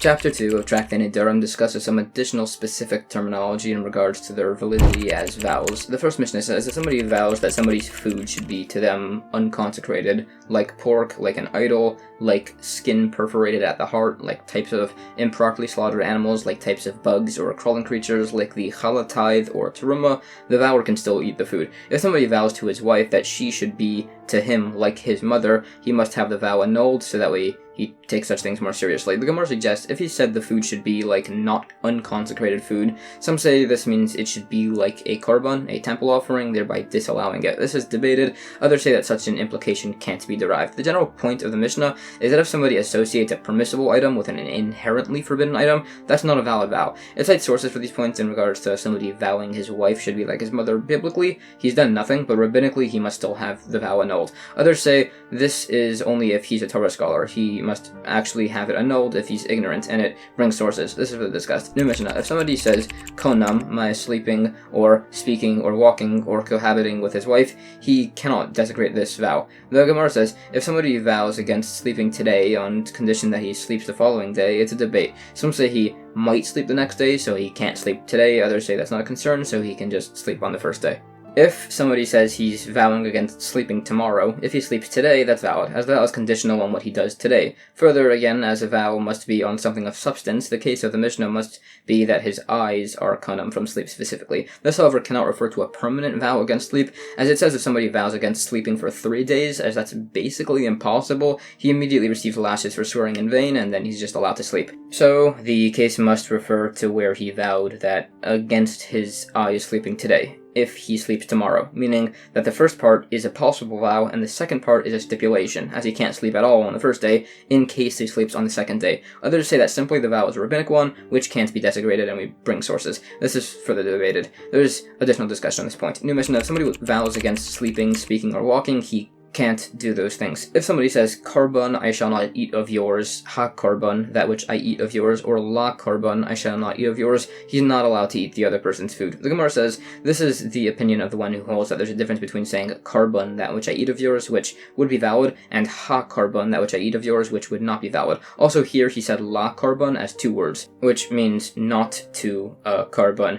Chapter 2 of Tractate Nedarim discusses some additional specific terminology in regards to their validity as vows. The first Mishnah says if somebody vows that somebody's food should be to them unconsecrated, like pork, like an idol, like skin perforated at the heart, like types of improperly slaughtered animals, like types of bugs or crawling creatures, like the challah tithe or teruma, the vower can still eat the food. If somebody vows to his wife that she should be to him like his mother, he must have the vow annulled so that way he takes such things more seriously. The Gemara suggests if he said the food should be like not unconsecrated food, some say this means it should be like a korban, a temple offering, thereby disallowing it. This is debated. Others say that such an implication can't be derived. The general point of the Mishnah is that if somebody associates a permissible item with an inherently forbidden item, that's not a valid vow. It cites sources for these points in regards to somebody vowing his wife should be like his mother. Biblically, he's done nothing, but rabbinically, he must still have the vow annulled. Others say this is only if he's a Torah scholar. He must actually have it annulled if he's ignorant, and it brings sources. This is for the discussed. New Mishnah. If somebody says konam, my sleeping or speaking or walking or cohabiting with his wife, he cannot desecrate this vow. The Gemara says if somebody vows against sleeping today on condition that he sleeps the following day, it's a debate. Some say he might sleep the next day, so he can't sleep today. Others say that's not a concern, so he can just sleep on the first day. If somebody says he's vowing against sleeping tomorrow, if he sleeps today, that's valid, as the vow is conditional on what he does today. Further, again, as a vow must be on something of substance, the case of the Mishnah must be that his eyes are konam from sleep specifically. This, however, cannot refer to a permanent vow against sleep, as it says if somebody vows against sleeping for 3 days, as that's basically impossible, he immediately receives lashes for swearing in vain, and then he's just allowed to sleep. So, the case must refer to where he vowed that against his eyes sleeping today, if he sleeps tomorrow, meaning that the first part is a possible vow and the second part is a stipulation, as he can't sleep at all on the first day in case he sleeps on the second day. Others say that simply the vow is a rabbinic one, which can't be desecrated, and we bring sources. This is further debated. There's additional discussion on this point. New Mishnah, if somebody vows against sleeping, speaking, or walking, he can't do those things. If somebody says, korban, I shall not eat of yours, ha korban, that which I eat of yours, or la korban, I shall not eat of yours, he's not allowed to eat the other person's food. The Gemara says, this is the opinion of the one who holds that there's a difference between saying korban, that which I eat of yours, which would be valid, and ha korban, that which I eat of yours, which would not be valid. Also here he said la korban as 2 words, which means not to a korban,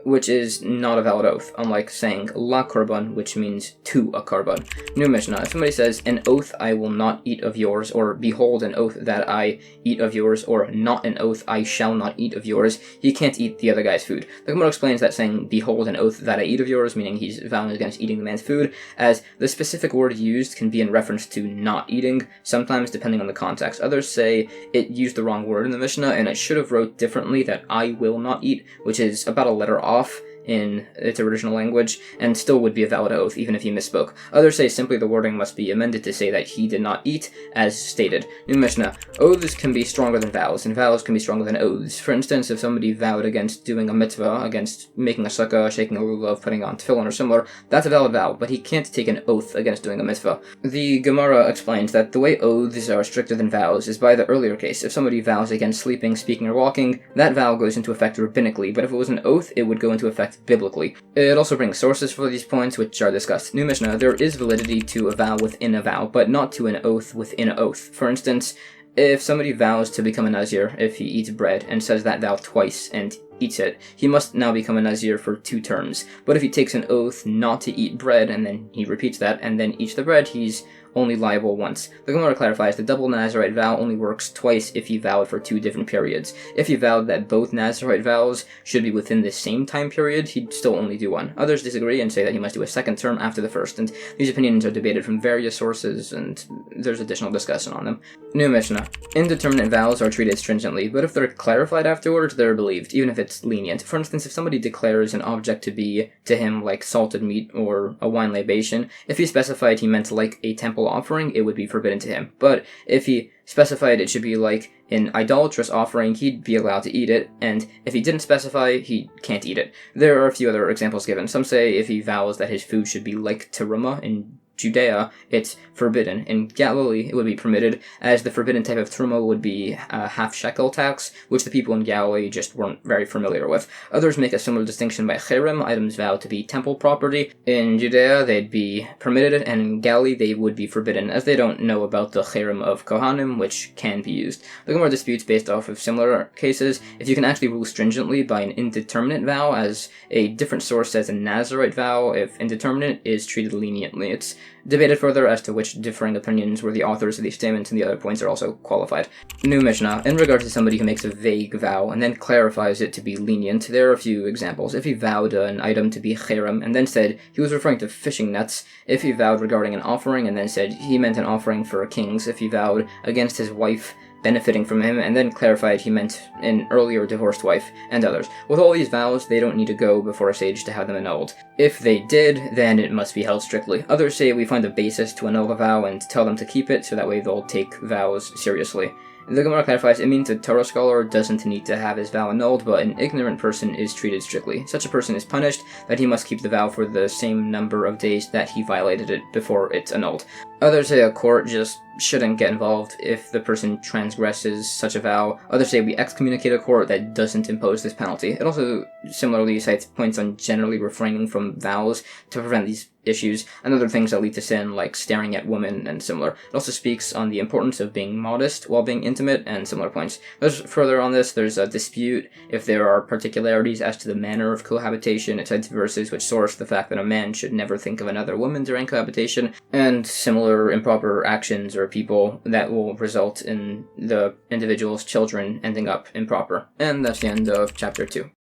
which is not a valid oath, unlike saying la korban, which means to a korban. New Mishnah, if somebody says, an oath I will not eat of yours, or behold an oath that I eat of yours, or not an oath I shall not eat of yours, he can't eat the other guy's food. The Gemara explains that saying, behold an oath that I eat of yours, meaning he's vowing against eating the man's food, as the specific word used can be in reference to not eating, sometimes depending on the context. Others say it used the wrong word in the Mishnah, and it should have wrote differently that I will not eat, which is about a letter off in its original language, and still would be a valid oath, even if he misspoke. Others say simply the wording must be amended to say that he did not eat, as stated. New Mishnah, oaths can be stronger than vows, and vows can be stronger than oaths. For instance, if somebody vowed against doing a mitzvah, against making a sukkah, shaking a lulav, putting on tefillin or similar, that's a valid vow, but he can't take an oath against doing a mitzvah. The Gemara explains that the way oaths are stricter than vows is by the earlier case. If somebody vows against sleeping, speaking, or walking, that vow goes into effect rabbinically, but if it was an oath, it would go into effect biblically. It also brings sources for these points, which are discussed. New Mishnah, there is validity to a vow within a vow, but not to an oath within an oath. For instance, if somebody vows to become a Nazir, if he eats bread and says that vow twice and eats it, he must now become a Nazir for 2 terms. But if he takes an oath not to eat bread and then he repeats that and then eats the bread, he's only liable once. The Gemara clarifies the double Nazirite vow only works twice if he vowed for 2 different periods. If he vowed that both Nazirite vows should be within the same time period, he'd still only do one. Others disagree and say that he must do a second term after the first, and these opinions are debated from various sources, and there's additional discussion on them. New Mishnah, indeterminate vows are treated stringently, but if they're clarified afterwards, they're believed, even if it's lenient. For instance, if somebody declares an object to be to him like salted meat or a wine libation, if he specified he meant like a temple offering, it would be forbidden to him. But if he specified it should be like an idolatrous offering, he'd be allowed to eat it, and if he didn't specify, he can't eat it. There are a few other examples given. Some say if he vows that his food should be like teruma in Judea, it's forbidden. In Galilee, it would be permitted, as the forbidden type of truma would be a half shekel tax, which the people in Galilee just weren't very familiar with. Others make a similar distinction by cherem, items vowed to be temple property. In Judea, they'd be permitted, and in Galilee, they would be forbidden, as they don't know about the cherem of Kohanim, which can be used. The Gemara disputes based off of similar cases if you can actually rule stringently by an indeterminate vow, as a different source says a Nazirite vow, if indeterminate, is treated leniently. It's debated further as to which differing opinions were the authors of these statements, and the other points are also qualified. New Mishnah. In regard to somebody who makes a vague vow and then clarifies it to be lenient, there are a few examples. If he vowed an item to be cherem and then said he was referring to fishing nets, if he vowed regarding an offering and then said he meant an offering for kings, if he vowed against his wife benefiting from him, and then clarified he meant an earlier divorced wife, and others. With all these vows, they don't need to go before a sage to have them annulled. If they did, then it must be held strictly. Others say we find a basis to annul a vow and tell them to keep it, so that way they'll take vows seriously. The Gemara clarifies it means a Torah scholar doesn't need to have his vow annulled, but an ignorant person is treated strictly. Such a person is punished that he must keep the vow for the same number of days that he violated it before it's annulled. Others say a court just shouldn't get involved if the person transgresses such a vow. Others say we excommunicate a court that doesn't impose this penalty. It also similarly cites points on generally refraining from vows to prevent these issues, and other things that lead to sin, like staring at women and similar. It also speaks on the importance of being modest while being intimate, and similar points. Further on this, there's a dispute if there are particularities as to the manner of cohabitation. It cites verses which source the fact that a man should never think of another woman during cohabitation, and similar improper actions or people that will result in the individual's children ending up improper. And that's the end of chapter 2.